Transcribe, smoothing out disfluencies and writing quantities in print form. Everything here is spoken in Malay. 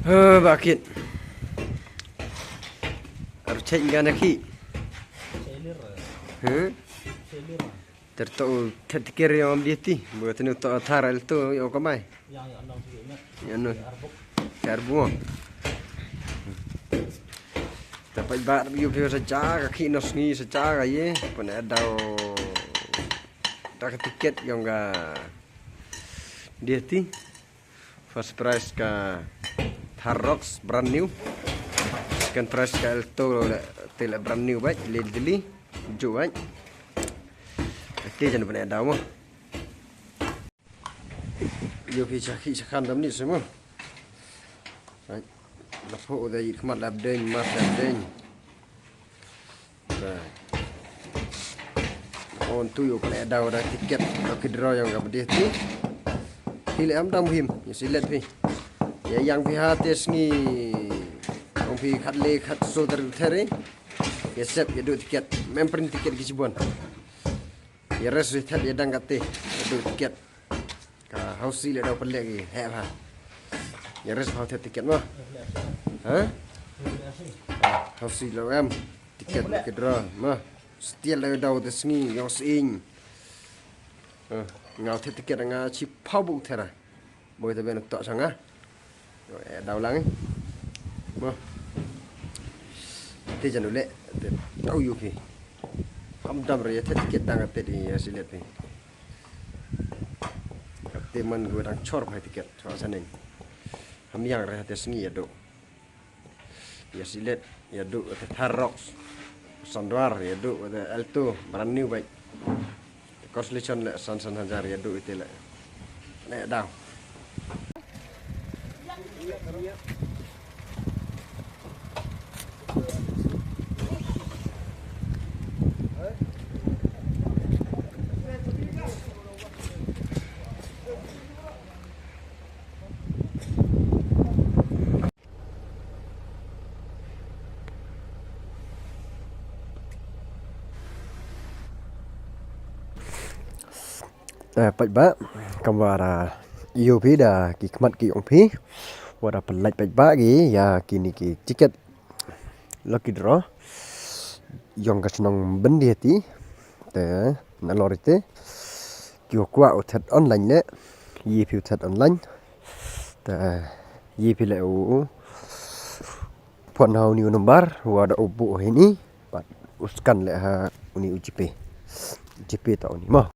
Bakit? Harus cek kan aki. Tertahu tertikir yang Byndihati. Buat ni untuk Thar Alto yang kamai. Yang nu. Karbu. Dapat bar biu biu saja kaki no Sngi saja kaya. Pun ada tak tiket yang ga Byndihati. First price ka Thar Rocks brand new. Second price ka Alto tele brand new baik lili hijau baik. Nanti jangan pernah ada mah. Yo kaki sekan dam ni semua. Baik. Lapuk dari kemat labden mas labden. Baik. On tu yo pernah ada orang tiket ke draw yang ga Byndihati. Hilai am dam him, ya silat pi. Ya yang pihak Sngi, orang pi Pynkhalai kat saudara Thar. Ya siap ya duk tiket, memprint tiket kicibuan. Ya res Thar ya dang kate, duk tiket. Ka hausi le dah pelak lagi, heh ha. Ya res hau tiket mah. Ha? Hausi le am tiket ke draw mah. Setiap le dah Sngi yang sing. Ngau tiket ngau chi pau Thar. Boleh tapi nak tak sangat. Đau lắng ấy. Vâng. Thế chẳng lẽ đau yêu kì. Không đâm rồi thế tiket đang ở tết thì sẽ liệt thì. Thế mình vừa đang chốt phải tiket cho gia đình. Hàm yang ra thế Sngi độ. Ya sẽ liệt ya độ thế Thar Rocks. Sandwar ya độ thế Alto brand new vậy. Constellation lại san hajar ya độ itu lại. Nè đau. Baik ba, kamera iyo pi dah kikmat ki ong pi, wada pelaj baik ba ki ya kini ki tiket lucky draw, yang ka Shnong Byndihati, te nalorite, kyo kwa utat online le, yi pi utat online, te yi pi le u, puan hau ni nombar, wada ubu ini, pat uskan le ha uni UJP, UJP tau ni mah.